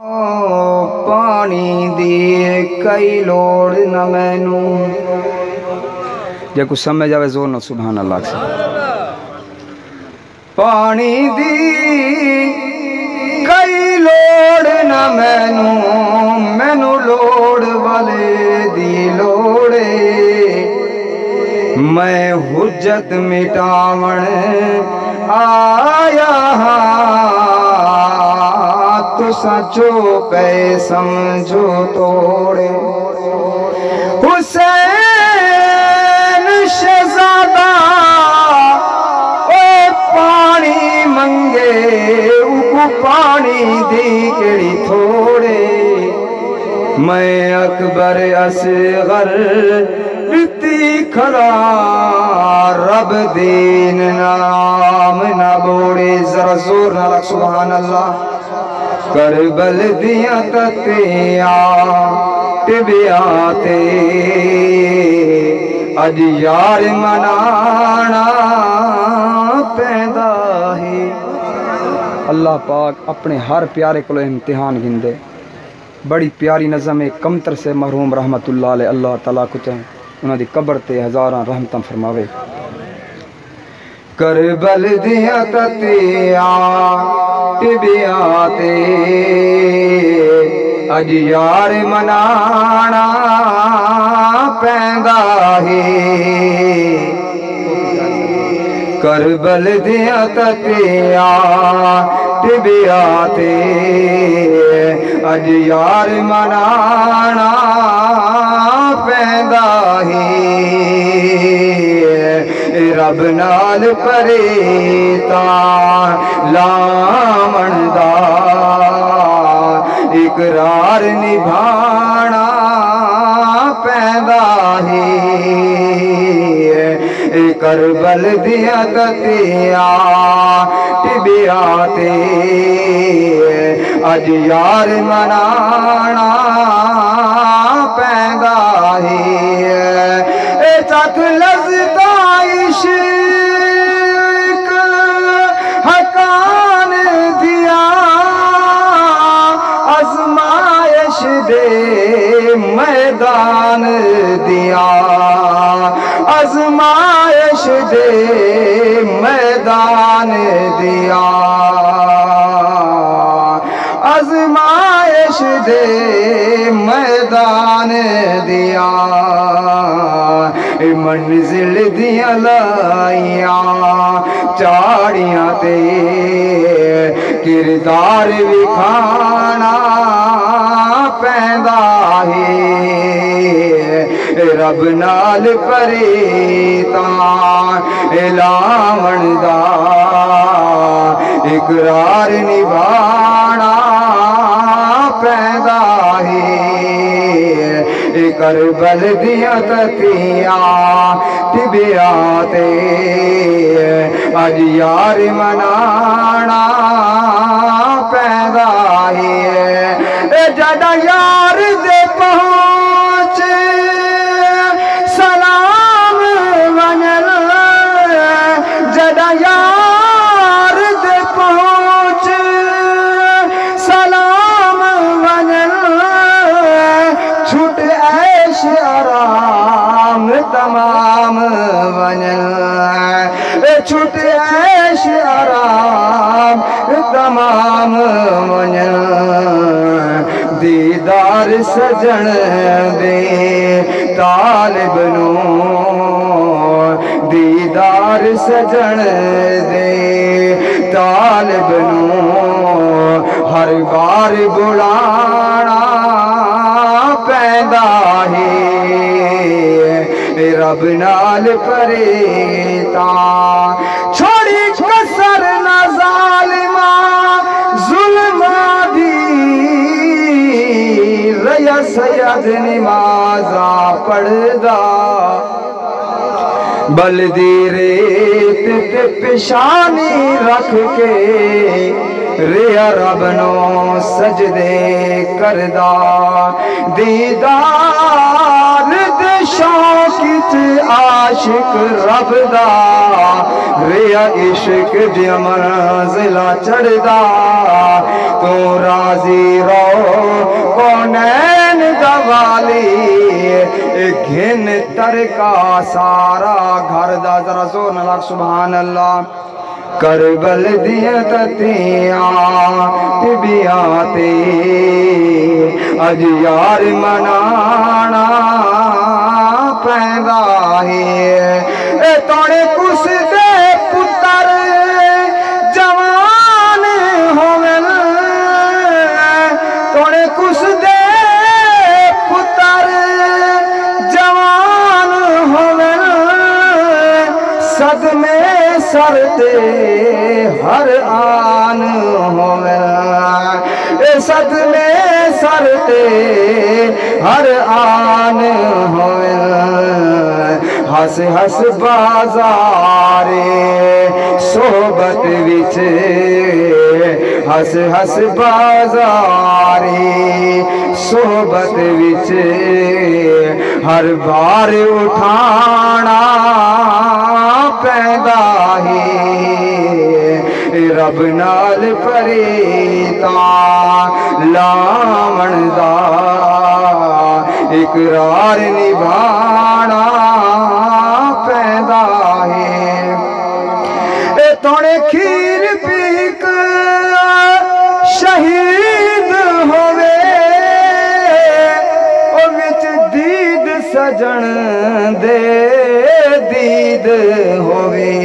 पानी दी कई लोड़ न मैनू जे कुछ समझ आवे जोर न सुभान अल्लाह से। पानी दी कई लोड़ न मैनू मैनू लोड़ वाले दी लोड़े मैं हुज्जत मिटावण आया तुसा जो पे समझो तोड़े। हुसैन शहजादा ओ पानी मंगे उको पानी दी केड़ी थोड़े मैं अकबर असगर बिती खड़ा रब दीन नाम न बोड़े। जरा जोर न लग सुभान अल्लाह। करबल दिया ततिया टिबियाते अज यार मनाना पैदा है। अल्लाह पाक अपने हर प्यारे को इम्तिहान गिंदे। बड़ी प्यारी नज़म है कमतर से मरहूम रहमतुल्लाह अलैह अल्लाह तआला कुछ उन्होंने कब्र ते हज़ारां रहमतां फरमावे। करबल दिया ततिया टिबियाते अज यार मनाना पैंदा है। करबल दिया ततिया टिबियाते अज यार मनाना पैंदा है। रब नाल परेता लामणदा इकरार निभाना पैदा है। करबल दिया ततिया टिबियाते अज यार मनाना पैदा है। चख लज़्ज़ता इश्क हकान दिया आज़माइश दे मैदान दिया आज़माइश दे मैदान दिया आज़माइश दे मैदान दिया। मंजिल दिया लाइया चाड़ियां ते किरदार विखाना पैदा है। रब नाल परेता लावणदा इकरार निभाना पैदा है। करबल दिया ततिया टिबियाते अज यार मनाना पैदा है। जदा यार दे पहुँच सलाम वंजन जदा यार दे पहुँच सलाम वंजन छुट ऐश आराम तमाम वंजन छुट ऐश आराम तमाम वंजन। दीदार सजन दे तालिब नू दीदार सजन दे तालिब नू हर बार बुलाना पैदा है। रब नाल परेता छोड़ी कसर न ज़ालिमा ज़ुल्मा दी रया सयद नमाज़ा पढ़दा बलदी रेत ते पेशानी रख के रिया रब नो सजदे करदा दीदार दे शौक च आशिक रब दा रिया इश्क दी मंजिला चढ़दा तू राजी रहो कौनैन दवाली घिन तरका सारा घर दा जरा जोर न लग सुभान अल्लाह करबल दिया ततियां बिबियां ते अज यार मनाना पैंदा है तोड़े कुस दे पुत्र जवान होवन तोड़े कुस दे पुत्र जवान होवन सदमे सरते हर आन होवे सदमे सरते हर आन होवे हस हस बाजारे सोबत विच हस हस बाजारे सोबत विच हर बार उठाना पैदा रब नाल परेता लावण दा इकरार निभाना पैदा है तोड़े खीर पीक शहीद होवे ओ विच दीद सजन दे दीद होवे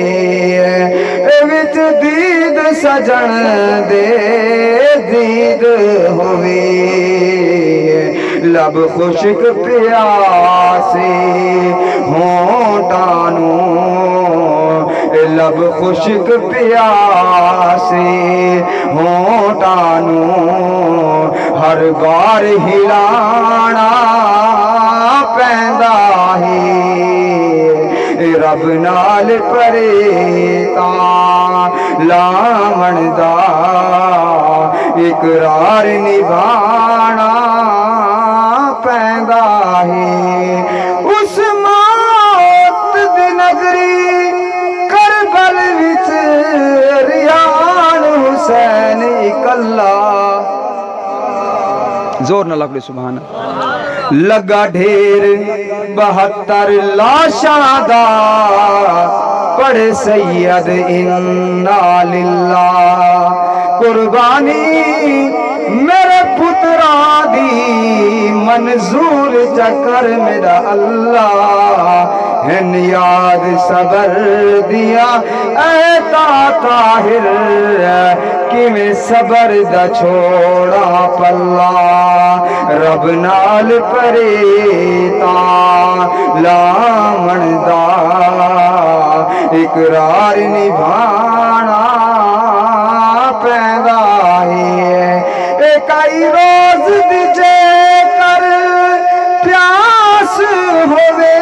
विच दीद सजन दे दीद होवे लब खुशक प्यासे होटानू लब खुशक प्यासे होटानू हर बार हिलाना पैंदा है रब नाल परेता लावण दा इकरार निभाना पैंदा है उस मौत दी नगरी करबल विच रियान हुसैन इकल्ला जोर न लग सुभान लगा ढेर 72 लाशां दा पढ़े सैयद इन्ना लिल्लाह कुर्बानी मेरे पुत्रा दी मंजूर चकर मेरा अल्लाह हिन याद सबर दिया ऐ ताहिर किवें सबर दा छोड़ा पल्ला रब नाल परेता लावण दा इकरार निभाना पैदा है कई रोज दिजे कर प्यास होवे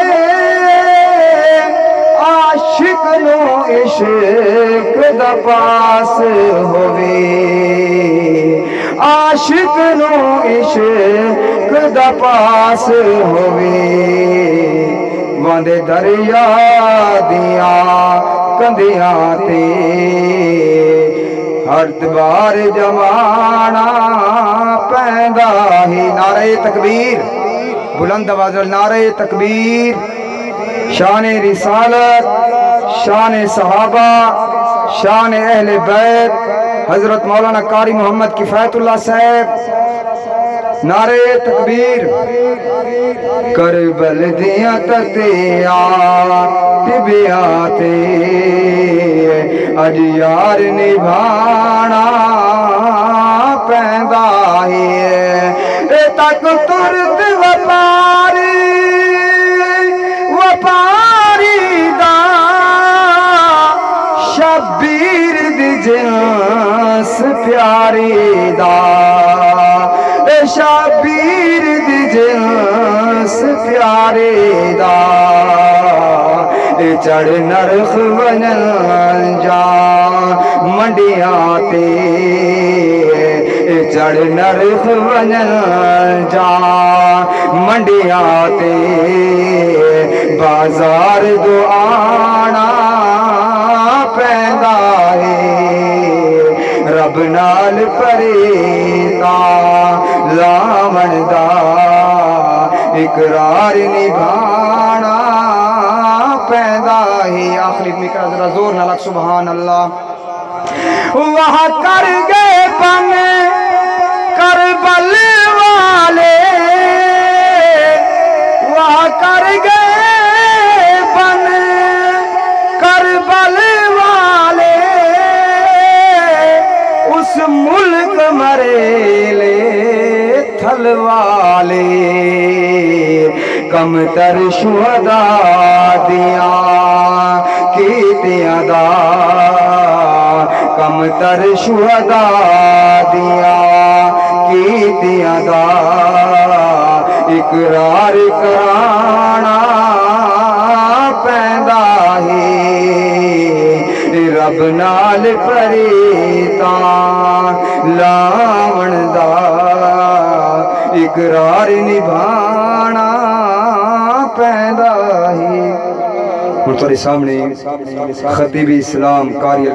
आशिक नो इश्क दा पास होवे आशिक नो इश्क दा पास होवे वांदे दरिया दिया कंधियां ते हर बार जमाना पैदा ही नारे तकबीर बुलंद आवाज़ नारे तकबीर शान रिसालत शान सहाबा शान अहले बैत हजरत मौलाना कारी मोहम्मद किफायतुल्लाह साहब नारे तकबीर करबल दिया ततिया बिबिया ते अज यार निभाना पैदा है तक तुरत व्यापारी दा शबीर दी जिन्स प्यारी दा शबीर दी जिन्स प्यारे दा चढ़ नरख बनन जा मंडिया ते चढ़ नरख वञन जा मंडिया ते बाजार दो आना पैंदा है रब नाल परेता लावण दा इकरार निभाना पैदा है। आखिरी में कर जरा जोर न लग सुभान अल्लाह। वहाँ कर गए बन करबल वाले वहाँ कर गए बन करबल वाले उस मुल्क मरेले थल वाले कम तर शुहदा दिया कीतियां दा कम तर शुहदा दिया कीतियां दा इकरार कराना पैंदा है रब नाल परेता लावण दा इकरार निभाना पैदा है। हुण तुहाडे सामने खतीब इस्लाम कारी